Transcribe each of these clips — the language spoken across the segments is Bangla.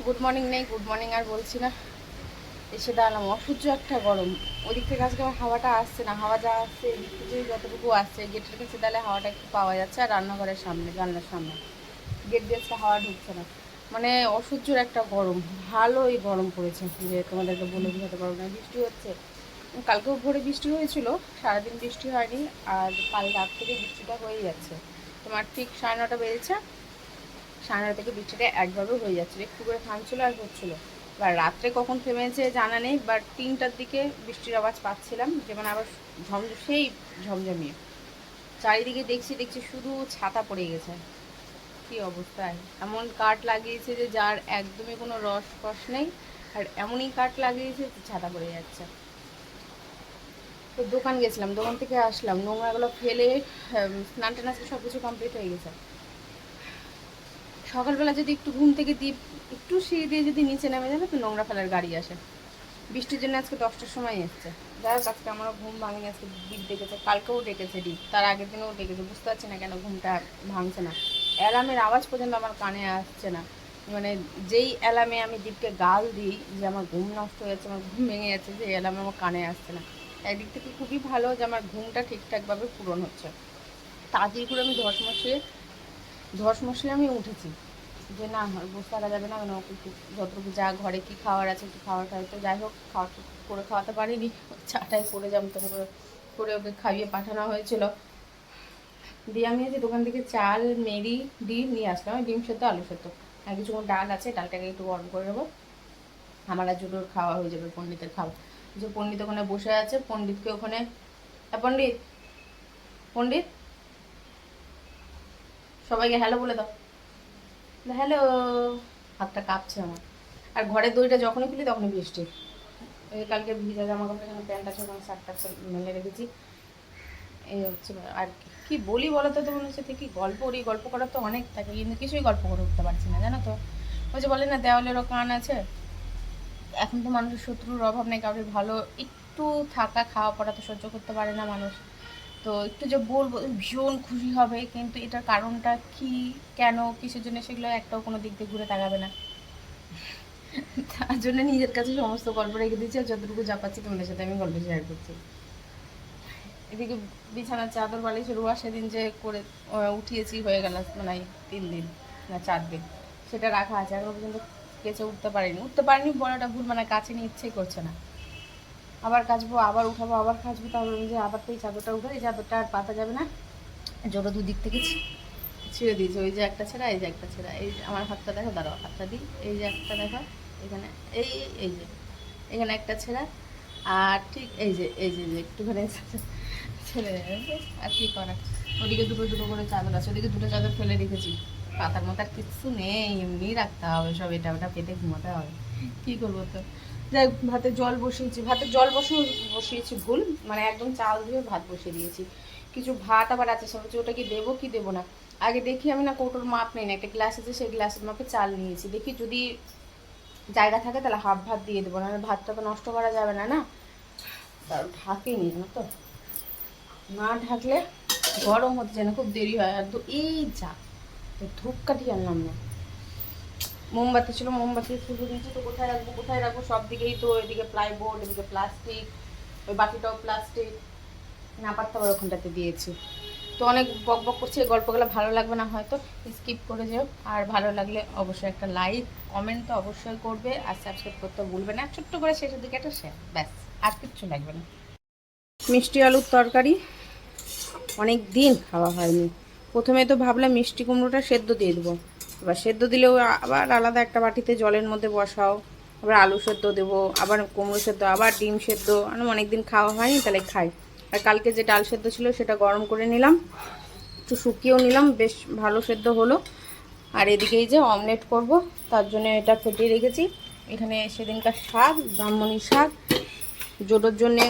গুড মর্নিং নেই, গুড মর্নিং আর বলছি না। এসে দাঁড়ালাম, অসহ্য একটা গরম। ওদিক থেকে আজকে আমার হাওয়াটা আসছে না, হাওয়া যা আসছে এদিক থেকে যতটুকু আসছে গেটের কাছে দাঁড়ালে হাওয়াটা একটু পাওয়া যাচ্ছে, আর রান্নাঘরের সামনে জানলার সামনে গেট দিয়ে আজকে হাওয়া ঢুকছে না। মানে অসহ্যর একটা গরম, ভালোই গরম পড়েছে, যে তোমাদেরকে বলে বোঝাতে পারবো না। বৃষ্টি হচ্ছে, কালকেও ভোরে বৃষ্টি হয়েছিল, সারাদিন বৃষ্টি হয়নি, আর কাল রাত থেকে বৃষ্টিটা হয়ে যাচ্ছে। তোমার ঠিক 9:30 বেজেছে, 9:30 থেকে বৃষ্টিটা একভাবে হয়ে যাচ্ছিলো, একটু করে থামছিল আর হচ্ছিলো। এবার রাত্রে কখন থেমেছে জানা নেই, বাট 3টার দিকে বৃষ্টির আওয়াজ পাচ্ছিলাম, যে মানে আবার সেই ঝমঝমিয়ে। চারিদিকে দেখছি শুধু ছাতা পড়ে গেছে। কি অবস্থায়, এমন কাঠ লাগিয়েছে যে যার একদমই কোনো রস ফস নেই, আর এমনই কাঠ লাগিয়েছে যে ছাতা পড়ে যাচ্ছে। তো দোকান গেছিলাম, দোকান থেকে আসলাম, নোংরাগুলো ফেলে স্নান টান সব কিছু কমপ্লিট হয়ে গেছে। সকালবেলা যদি একটু ঘুম থেকে দিই, একটু সিঁড়ি দিয়ে যদি নিচে নেমে যাবে তো নোংরা ফেলার গাড়ি আসে। বৃষ্টির জন্য আজকে 10টার সময় এসছে। যাই হোক, আজকে আমারও ঘুম ভাঙেনি, আজকে ডিপ ডেকেছে, কালকেও ডেকেছে ডিপ, তার আগের দিনেও ডেকেছে। বুঝতে পারছি না কেন ঘুমটা ভাঙছে না। অ্যালার্মের আওয়াজ পর্যন্ত আমার কানে আসছে না। মানে যেই অ্যালার্মে আমি দীপকে গাল দিই যে আমার ঘুম নষ্ট হয়ে যাচ্ছে, আমার ঘুম ভেঙে যাচ্ছে, যে অ্যালার্মে আমার কানে আসছে না। একদিক থেকে খুবই ভালো যে আমার ঘুমটা ঠিকঠাকভাবে পূরণ হচ্ছে। তাড়াতাড়ি করে আমি ধস মশলে আমি উঠেছি, যে না বসে থাকা যাবে না, মানে ওকে একটু যতটুকু যা ঘরে কি খাওয়ার আছে একটু খাওয়ার তো যাই হোক খাওয়া করে খাওয়াতে পারিনি, চাটাই করে যেমন করে ওকে খাইয়ে পাঠানো হয়েছিল। দিয়ে আমি যে দোকান থেকে চাল মেরি ডিম নিয়ে আসলাম, ডিম সেদ্ধ আলু সেদ্ধ আর কিছুক্ষণ ডাল আছে, ডালটাকে একটু গরম করে নেবো। আমার আর জুটোর খাওয়া হয়ে যাবে, পণ্ডিতের খাওয়া। যে পণ্ডিত ওখানে বসে আছে, পণ্ডিতকে ওখানে, পণ্ডিত পণ্ডিত সবাইকে হ্যালো বলে দাও, হ্যালো। হাতটা কাঁপছে আমার। আর ঘরের দইটা যখনই খুলি তখনই বৃষ্টি। এই কালকে ভিজা জামা কাপড়, এখানে প্যান্ট আছে, ওখানে শার্টটা মেলে রেখেছি। এই হচ্ছে আর কি বলি বলো তো, মনে হচ্ছে কি গল্প করি, গল্প করার তো অনেক থাকে, কিন্তু কিছুই গল্প করে উঠতে পারছি না, জানো তো। ওই যে বলে না দেওয়ালেরও কান আছে। এখন তো মানুষের শত্রুর অভাব নেই, কারোর ভালো একটু থাকা খাওয়া পড়া তো সহ্য করতে পারে না মানুষ। তো একটু যে বলবো ভীষণ খুশি হবে, কিন্তু এটার কারণটা কি, কেন, কিসের জন্য, সেগুলো একটাও কোনো দিক দিয়ে ঘুরে তাকাবে না। তার জন্য নিজের কাছে সমস্ত গল্প রেখে দিচ্ছি, আর যতটুকু যা পাচ্ছি তোমাদের সাথে আমি গল্প শেয়ার করছি। এদিকে বিছানার চাদর বালিশের রোয়া সেদিন যে করে উঠিয়েছি, হয়ে গেল মানে 3 দিন না 4 দিন, সেটা রাখা আছে, এখনো পর্যন্ত কেচে উঠতে পারিনি বলাটা ভুল, মানে কাছে নিয়ে ইচ্ছেই করছে না। আবার কাচবো, আবার উঠাবো, আবার কাচবো, তাহলে যে আবার তো এই চাদরটা উঠে, এই চাদরটা আর পাতা যাবে না, জোড়ো দুদিক থেকে ছিঁড়ে দিয়েছে। ওই যে একটা ছেঁড়া, এই যে একটা ছেঁড়া, এই আমার হাতটা দেখো, দাঁড়াও হাতটা দিই, এই যে একটা দেখো এখানে, এই এই যে এখানে একটা ছেঁড়া, আর ঠিক এই যে একটুখানি ছেড়ে যাবে। আর কি করা, ওদিকে দুটো দুটো করে চাদর আছে, ওদিকে দুটো চাদর ফেলে রেখেছি, পাতার মতো আর কিচ্ছু নেই, এমনি রাখতে হবে সব, এটা ওটা পেতে ঘুমাতে হবে, কী করবো তো। যাই, ভাতে জল বসিয়েছি, বসিয়েছি ভুল, মানে একদম চাল দিয়ে ভাত বসিয়ে দিয়েছি। কিছু ভাত আবার আছে, সব ওটা কি দেবো কি দেবো না। আগে দেখি, আমি না কৌটোর মাপ নেই না, একটা গ্লাস আছে, সেই গ্লাসের মাপে চাল নিয়েছি, দেখি যদি জায়গা থাকে তাহলে হাফ ভাত দিয়ে দেবো, নাহলে ভাতটা তো নষ্ট করা যাবে না না। ঢাকেনি জানো তো, না ঢাকলে গরম হতে যায় না, খুব দেরি হয়। আর তো এই যা ধূপকাঠি আনলাম না, মোমবাতি ছিল, মোমবাতি শুধু দিয়েছি, তো কোথায় রাখবো সব দিকেই তো, এদিকে প্লাইবোর্ড, এদিকে প্লাস্টিক, ওই বাকিটাও প্লাস্টিক, না পারতে আবার ওখানটাতে দিয়েছি। তো অনেক বক বক করছে, গল্পগুলো ভালো লাগবে না হয়তো, স্কিপ করে যেও। আর ভালো লাগলে অবশ্যই একটা লাইক কমেন্ট তো অবশ্যই করবে, আর সাবস্ক্রাইব করতে ভুলবে না, ছোট্ট করে শেষের দিকে একটা শেয়ার, ব্যাস আর কিচ্ছু লাগবে না। মিষ্টি আলুর তরকারি অনেক দিন খাওয়া হয়নি। প্রথমে তো ভাবলাম মিষ্টি কুমড়োটা সেদ্ধ দিয়ে দেবো, এবার সেদ্ধ দিলেও আবার আলাদা একটা বাটিতে জলের মধ্যে বসাও, আবার আলু সেদ্ধ দেবো, আবার কুমড়ো সেদ্ধ, আবার ডিম সেদ্ধ, অনেক দিন খাওয়া হয়নি, তাহলে খাই। আর কালকে যে ডাল সেদ্ধ ছিল সেটা গরম করে নিলাম, একটু শুকিয়েও নিলাম, বেশ ভালো সেদ্ধ হলো। আর এদিকেই যে অমলেট করব, তার জন্য এটা ফেটিয়ে রেখেছি। এখানে সেদিনকার শাক, ব্রাহ্মণী শাক, জোটোর জন্যে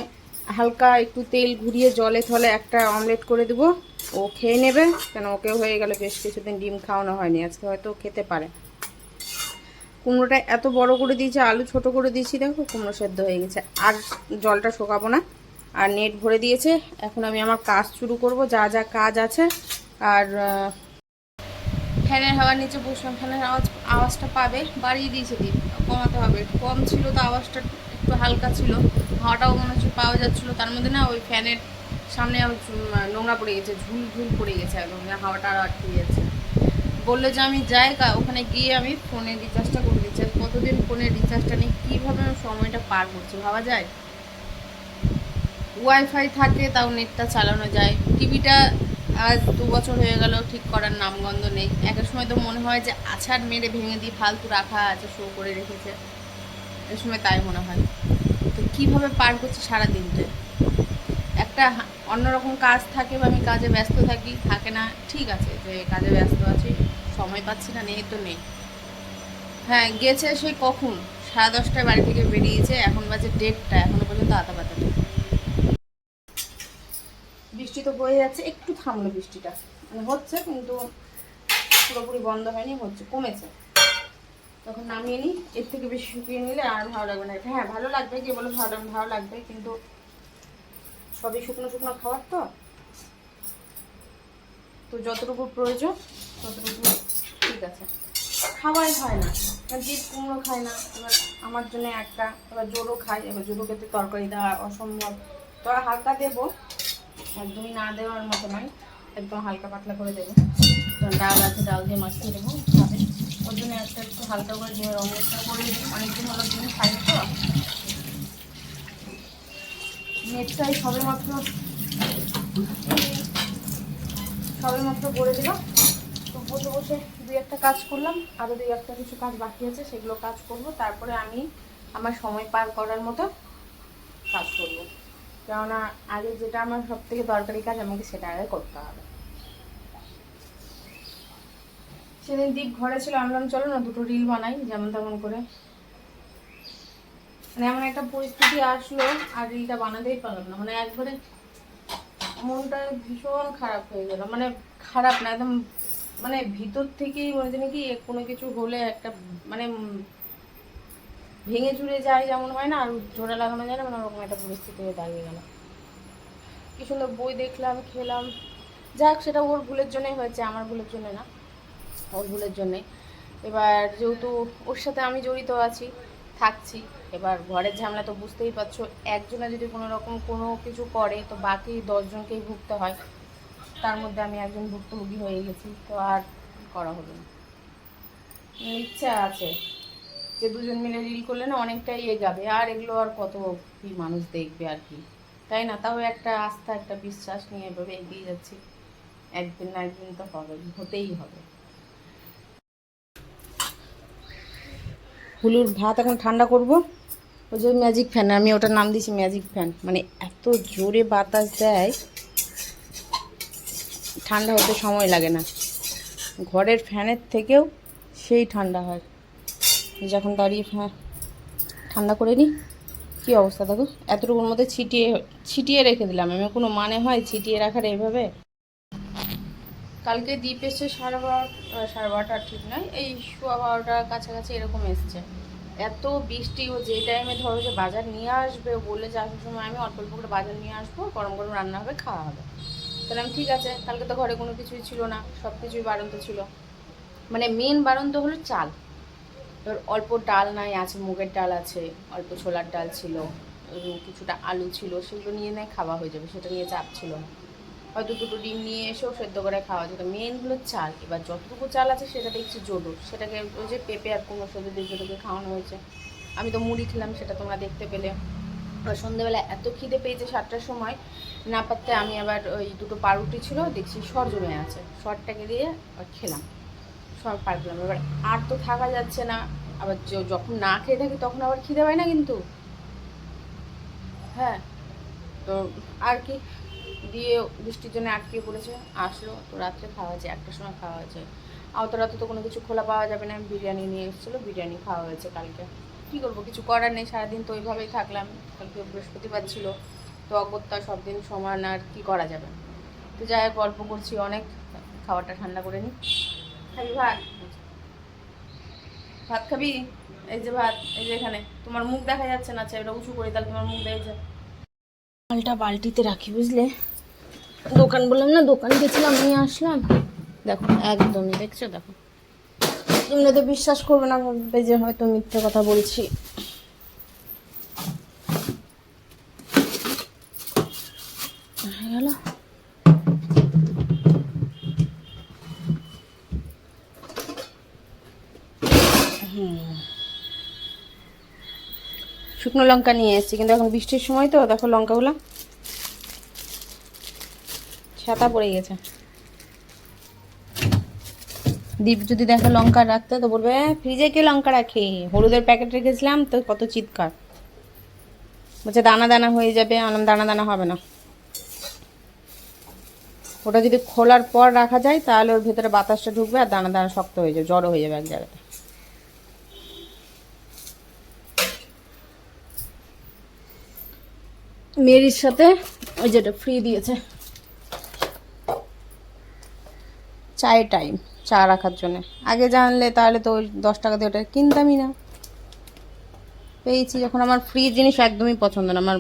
হালকা একটু তেল ঘুরিয়ে জলে থলে একটা অমলেট করে দেবো, ও খেয়ে নেবে, কেন ওকে হয়ে গেল বেশ কিছুদিন ডিম খাওয়ানো হয়নি, আজকে হয়তো খেতে পারে। কুমড়োটা এত বড় করে দিয়েছি, আলু ছোট করে দিয়েছি, দেখো কুমড়ো সেদ্ধ হয়ে গেছে। আর জলটা শোকাবো না, আর নেট ভরে দিয়েছে। এখন আমি আমার কাজ শুরু করব, যা যা কাজ আছে। আর ফ্যানের হাওয়ার নিচে বসলাম, ফ্যানের আওয়াজটা পাবে, বাড়িয়ে দিয়েছে দিন, কমাতে হবে। কম ছিল তো আওয়াজটা, একটু হালকা ছিল, হাওয়াটাও মনে হচ্ছে পাওয়া যাচ্ছিলো। তার মধ্যে না ওই ফ্যানের সামনে নোংরা পড়ে গেছে, ঝুল ঝুল পড়ে গেছে একদম, হাওয়াটা আরও আটকে যাচ্ছে। বললো যে আমি যাই, ওখানে গিয়ে আমি ফোনের রিচার্জটা করে দিচ্ছি। কতদিন ফোনের রিচার্জটা নেই, কীভাবে আমি সময়টা পার করছি ভাবা যায়। ওয়াইফাই থাকে তাও নেটটা চালানো যায়। টিভিটা আজ 2 বছর হয়ে গেল, ঠিক করার নামগন্ধ নেই। একটা সময় তো মনে হয় যে আছাড় মেরে ভেঙে দিয়ে ফালতু রাখা আছে, শো করে রেখেছে, এ সময় তাই মনে হয়। তো কীভাবে পার করছি সারা দিনটা। একটা অন্যরকম কাজ থাকে বা আমি কাজে ব্যস্ত থাকি, থাকে না ঠিক আছে যে কাজে ব্যস্ত আছি, সময় পাচ্ছি না, নেই তো নেই। হ্যাঁ গেছে সেই কখন, 10:30টায় বাড়ি থেকে বেরিয়েছে, এখন বাজে 1:30, এখনো পর্যন্ত আতা পাতা নেই। বৃষ্টি তো বয়ে যাচ্ছে, একটু থামলো বৃষ্টিটা, মানে হচ্ছে কিন্তু পুরোপুরি বন্ধ হয়নি, হচ্ছে, কমেছে। তখন নামিয়ে নিই, এর থেকে বেশি শুকিয়ে নিলে আর ভালো লাগবে না। হ্যাঁ ভালো লাগবে, কে বলো ভালো লাগবে, কিন্তু সবই শুকনো শুকনো খাবার তো, তো যতটুকু প্রয়োজন ততটুকু ঠিক আছে। খাওয়াই হয় না, জিপ কুমড়ো খায় না, এবার আমার জন্য একটা, এবার জোরও খাই, এবার জোরও খেতে তরকারি দেওয়া অসম্ভব, তো হালকা দেবো, একদমই না দেওয়ার মতো নয়, একদম হালকা পাতলা করে দেবো। ডাল আছে, ডাল দিয়ে মাখিয়ে দেবো, খাবে। ওর জন্য একটা একটু হালকা করে ডিমের অমলেটটা করে দিই, অনেকদিন হলো ডিম খাই তো। নেটটাই সবেমাত্র করে দিলাম, তো বসে বসে 2-1টা কাজ করলাম, আরও 2-1টা কিছু কাজ বাকি আছে, সেগুলো কাজ করব, তারপরে আমি আমার সময় পার করার মতো কাজ করব। কেননা আগে যেটা আমার সব থেকে দরকারি কাজ, আমাকে সেটা আগে করতে হবে। সেদিন দীপ ঘরে ছিল, আনলাম চলো না 2টো রিল বানাই যেমন তেমন করে, মানে এমন একটা পরিস্থিতি আসলো আর রিলটা বানাতেই পারলাম না, মানে একবারে মনটা ভীষণ খারাপ হয়ে গেল, মানে খারাপ না একদম, মানে ভিতর থেকেই মনে জানি কি কোনো কিছু হলে একটা, মানে ভেঙে চুরে যায় যেমন হয় না, আর জোড়া লাগানো যায় না, মানে ওরকম একটা পরিস্থিতি হয়ে দাঁড়িয়ে গেল। কি সুন্দর বই দেখলাম, খেলাম, যাক সেটা ওর ভুলের জন্যই হয়েছে, আমার ভুলের জন্য না, ওর ভুলের জন্যে। এবার যেহেতু ওর সাথে আমি জড়িত আছি, থাকছি, এবার ঘরের ঝামেলা তো বুঝতেই পারছো, একজনে যদি কোনো রকম কোনো কিছু করে তো বাকি 10 জনকেই ভুগতে হয়, তার মধ্যে আমি একজন ভুক্তভোগী হয়ে গেছি, তো আর করা হবে না। ইচ্ছা আছে যে 2জন মিলে রিল করলে না অনেকটাই এগাবে, আর এগুলো আর কত কি মানুষ দেখবে আর কি, তাই না? তাও একটা আস্থা, একটা বিশ্বাস নিয়ে এভাবে এগিয়ে যাচ্ছি, একদিন না একদিন তো হবে, হতেই হবে। হুলুর ভাত এখন ঠান্ডা করব, ওই যে ম্যাজিক ফ্যান, আমি ওটার নাম দিয়েছি ম্যাজিক ফ্যান, মানে এত জোরে বাতাস দেয়, ঠান্ডা হতে সময় লাগে না, ঘরের ফ্যানের থেকেও সেই ঠান্ডা হয়। যখন দাঁড়িয়ে ঠান্ডা করে নিই, কী অবস্থা দেখো, এতটুকুর মধ্যে ছিটিয়ে ছিটিয়ে রেখে দিলাম, আমি কোনো মানে হয় ছিটিয়ে রাখার এইভাবে। কালকে দ্বীপ এসছে 12:30 ঠিক নয়, এই 12:15 কাছাকাছি এরকম এসছে। এত বৃষ্টি, ও যে টাইমে ধরো যে বাজার নিয়ে আসবে, ও বললে যে আসার সময় আমি অল্প অল্প করে বাজার নিয়ে আসবো, গরম গরম রান্না হবে, খাওয়া হবে। তাহলে আমি ঠিক আছে, কালকে তো ঘরে কোনো কিছুই ছিল না, সব কিছুই বাড়ন্ত ছিল, মানে মেন বাড়ন্ত হলো চাল। এবার অল্প ডাল নাই, আছে মুগের ডাল আছে, অল্প ছোলার ডাল ছিল, কিছুটা আলু ছিল, সেগুলো নিয়ে নেয় খাওয়া হয়ে যাবে, সেটা নিয়ে চাপ ছিল না। হয়তো 2টো ডিম নিয়ে এসেও সেদ্ধ করে খাওয়া যেত, মেন হলো চাল। এবার যতটুকু চাল আছে সেটা দেখছি জোডো, সেটাকে ওই যে পেঁপে আর কুমড়োর সাথে দিয়ে জোডোকে খাওয়ানো হয়েছে। আমি তো মুড়ি খেলাম, সেটা তোমরা দেখতে পেলে। আর সন্ধ্যেবেলা এত খিদে পেয়েছে 7টার সময়, না পারতে আমি আবার ওই 2টো পাউরুটি ছিল, দেখছি সর জমে আছে, সরটাকে দিয়ে খেলাম, সব পার করলাম। এবার আর তো থাকা যাচ্ছে না, আবার যখন না খেয়ে থাকি তখন আবার খিদে পায় না কিন্তু, হ্যাঁ। তো আর কি, দিয়ে বৃষ্টির জন্য আটকে পড়েছে, আসলো তো রাত্রে খাওয়া হয়েছে, 1টার সময় খাওয়া হয়েছে। আওতো রাতে তো কোনো কিছু খোলা পাওয়া যাবে না, বিরিয়ানি নিয়ে এসেছিলো, বিরিয়ানি খাওয়া হয়েছে কালকে। কী করবো, কিছু করার নেই, সারাদিন তো ওইভাবেই থাকলাম। কালকে বৃহস্পতিবার ছিল, তো অগত্যা সব দিন সমান, আর কি করা যাবে। তো যাই হোক, গল্প করছি অনেক, খাবারটা ঠান্ডা করে নিই। খাবি ভাত? ভাত খাবি? এই যে ভাত, এই যে এখানে, তোমার মুখ দেখা যাচ্ছে না, চাইটা উঁচু করে তাহলে তোমার মুখ দেখে যায়। মালটা বালতিতে রাখি বুঝলে, দোকান বললাম না, দোকান গেছিলাম, নিয়ে আসলাম, দেখো একদমই, দেখছো? দেখো, তোমরা তো বিশ্বাস করবে না, ভাববে যে হয়তো মিথ্যে কথা বলছি। হয়ে গেল। শুকনো লঙ্কা নিয়ে এসেছি, কিন্তু এখন বৃষ্টির সময় তো দেখো লঙ্কাগুলো ছাতা পড়ে গেছে। দীপ যদি দেখো লঙ্কা রাখতে তো বলবে ফ্রিজে কে লঙ্কা রাখে, হলুদের প্যাকেট রেখেছিলাম তো, কত চিৎকার। বলছে দানা দানা হয়ে যাবে, আলাম দানা দানা হবে না, ওটা যদি খোলার পর রাখা যায় তাহলে ওর ভেতরে বাতাসটা ঢুকবে আর দানা দানা শক্ত হয়ে যাবে, জড়ো হয়ে যাবে এক জায়গাতে। মেরির সাথে ওই যেটা ফ্রি দিয়েছে চায়ের টাইম, চা রাখার জন্য। আগে জানলে তাহলে তো ওই 10 টাকা দিয়ে ওটা কিনতামই না। পেয়েছি যখন। আমার ফ্রি জিনিস একদমই পছন্দ না, আমার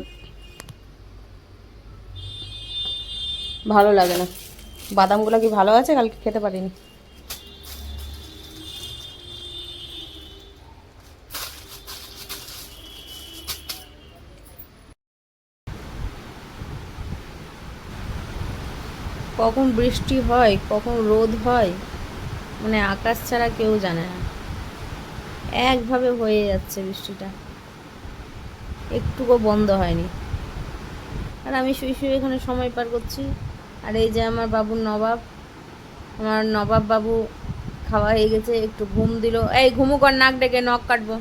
ভালো লাগে না। বাদামগুলো কি ভালো আছে? কালকে খেতে পারিনি। কখন বৃষ্টি হয়, কখন রোদ হয়, মানে আকাশ ছাড়া কেউ জানে না। একভাবে হয়ে যাচ্ছে বৃষ্টিটা, একটুকু বন্ধ হয়নি। আর আমি শুয়ে শুয়ে এখানে সময় পার করছি। আর এই যে আমার বাবুর নবাব, আমার নবাব বাবু খাওয়া হয়ে গেছে, একটু ঘুম দিল। এই ঘুমু কর, নাক ডেকে নখ কাটবো।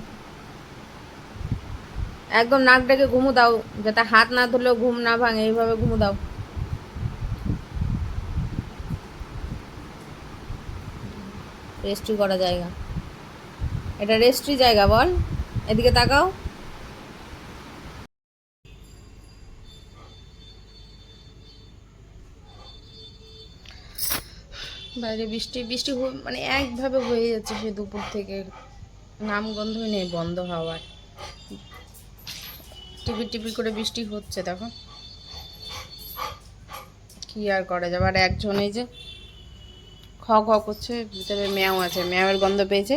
একদম নাক ডেকে ঘুমু দাও, যাতে হাত না ধরলেও ঘুম না ভাঙে, এইভাবে ঘুমু দাও। রেস্ট্রি করা জায়গা, এটা রেস্ট্রি জায়গা বল। এদিকে তাকাও। বাইরে বৃষ্টি বৃষ্টি মানে একভাবে হয়ে যাচ্ছে সে দুপুর থেকে, নামগন্ধই নেই বন্ধ হওয়ার। টিপি টিপি করে বৃষ্টি হচ্ছে, দেখো কি আর করা যাবে। আর একজন এই যে খ খ করছে, ভিতরে ম্যাও আছে, ম্যাওয়ের গন্ধ পেয়েছে।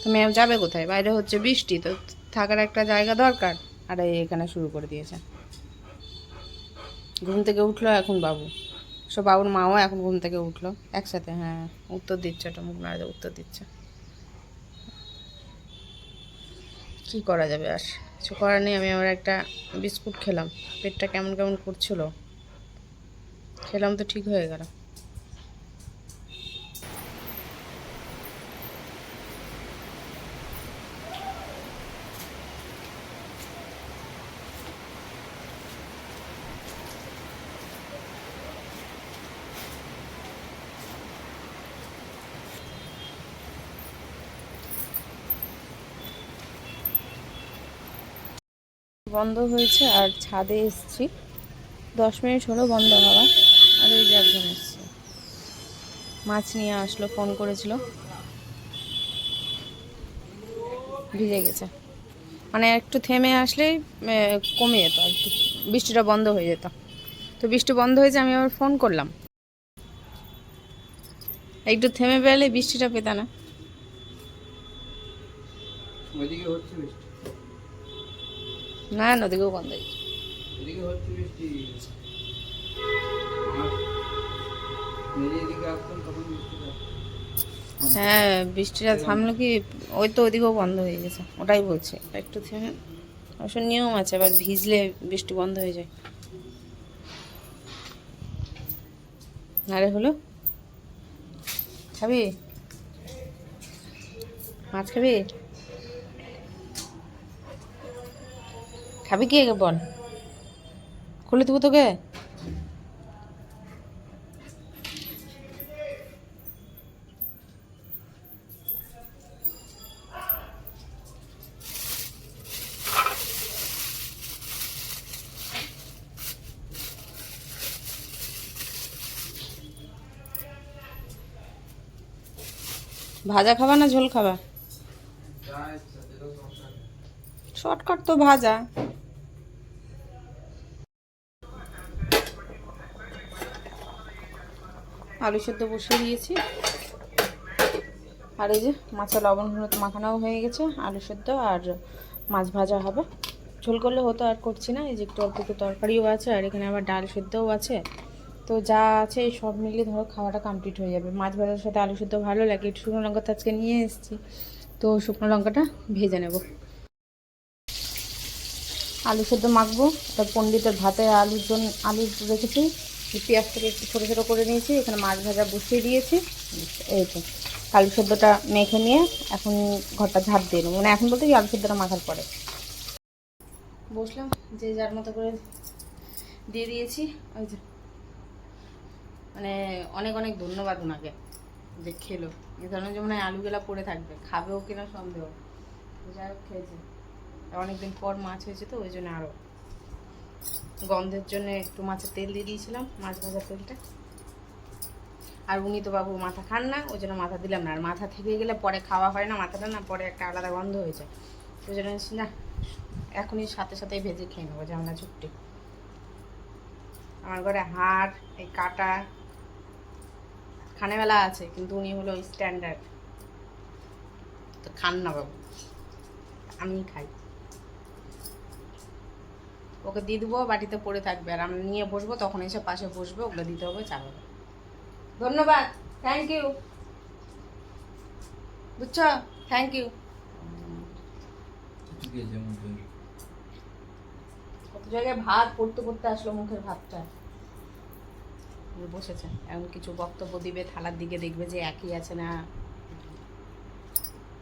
তো ম্যাও যাবে কোথায়? বাইরে হচ্ছে বৃষ্টি, তো থাকার একটা জায়গা দরকার। আর এখানে শুরু করে দিয়েছে। ঘুম থেকে উঠলো এখন বাবু, সব বাবুর মাও এখন ঘুম থেকে উঠলো একসাথে। হ্যাঁ, উত্তর দিচ্ছে, ওটা মুখ নাড়া উত্তর দিচ্ছে। কি করা যাবে, আর কিছু করার নেই। আমি আমার একটা বিস্কুট খেলাম, পেটটা কেমন কেমন করছিল, খেলাম তো ঠিক হয়ে গেল। বন্ধ হয়েছে আর ছাদে এসছি, 10 মিনিট হলো বন্ধ হওয়া। আর ওই যে একজন এসছে, মাছ নিয়ে আসলো, ফোন করেছিল, ভিজে গেছে। মানে একটু থেমে আসলেই কমে যেত আর কি, বৃষ্টিটা বন্ধ হয়ে যেত। তো বৃষ্টি বন্ধ হয়েছে, আমি আবার ফোন করলাম, একটু থেমে পেলে বৃষ্টিটা পেতা না। না, নদীকেও বন্ধ হয়েছে। হ্যাঁ, বৃষ্টিটা থামলো কি, ওই তো ওইদিকেও বন্ধ হয়ে গেছে, ওটাই বলছে। একটু থেমে, অবশ্য নিয়ম আছে, আবার ভিজলে বৃষ্টি বন্ধ হয়ে যায়। আরে হলো, খাবি মাছ? খাবি? খাবি কি আগে বল, খুলে দেবো তোকে। ভাজা খাবা না ঝোল খাবা? শর্টকাট তো ভাজা। আলু সেদ্ধ বসিয়ে দিয়েছি। আর এই যে মাছের লবণ হলুদ মাখানাও হয়ে গেছে, আলু সেদ্ধ আর মাছ ভাজা হবে। ঝোল করলে হতো, আর করছি না। এই যে একটু অল্প একটু তরকারিও আছে, আর এখানে আবার ডাল সেদ্ধও আছে। তো যা আছে এই সব মিলিয়ে ধরো খাওয়াটা কমপ্লিট হয়ে যাবে। মাছ ভাজার সাথে আলু সেদ্ধ ভালো লাগে। একটু শুকনো লঙ্কা তো আজকে নিয়ে এসেছি, তো শুকনো লঙ্কাটা ভেজে নেব। আলু সেদ্ধ মাখবো। তার পণ্ডিতের ভাতে আলু রেখেছি, পেঁয়াজটাকে একটু ছোটো ছোটো করে নিয়েছি। এখানে মাছ ভাজা বসিয়ে দিয়েছি। এই তো আলু সেদ্ধটা মেখে নিয়ে এখন ঘরটা ঝাঁপ দিয়ে নেবো, মানে এখন বলতে কি আলু সেদ্ধটা মাখার পরে বসলাম। যে যার মতো করে দিয়ে দিয়েছি। ওই যে মানে অনেক অনেক ধন্যবাদ ওনাকে যে খেলো। এ ধরনের যেমন আলুগুলা পড়ে থাকবে, খাবেও কিনা সন্দেহ। যাই হোক খেয়েছে। অনেকদিন পর মাছ হয়েছে তো ওই জন্য আরও গন্ধের জন্য একটু মাছের তেল দিয়ে দিয়েছিলাম, মাছ ভাজার তেলটা। আর উনি তো বাবু মাথা খান না, ওই জন্য মাথা দিলাম না। আর মাথা থেকে গেলে পরে খাওয়া হয় না মাথাটা, না পরে একটা আলাদা গন্ধ হয়ে যায়। ওই জন্য না, এখনই সাথে সাথে ভেজে খেয়ে নেবো, যেমন না ছুটি। আমার ঘরে হাড়, এই কাটা খানেবেলা আছে, কিন্তু উনি হলো স্ট্যান্ডার্ড, তো খান না বাবু, আমিই খাই। ওকে দিয়ে দেবো, বাটিতে পড়ে থাকবে, আর আমি নিয়ে বসবো, তখন এসে পাশে বসবে, ওগুলো দিতে হবে, চা হবে। ধন্যবাদ, থ্যাংক ইউ, বুঝছো, থ্যাংক ইউ। কত জায়গায় ভাত পড়তে পড়তে আসলো মুখের ভাতটা। বসেছে এখন কিছু বক্তব্য দিবে, থালার দিকে দেখবে যে একই আছে না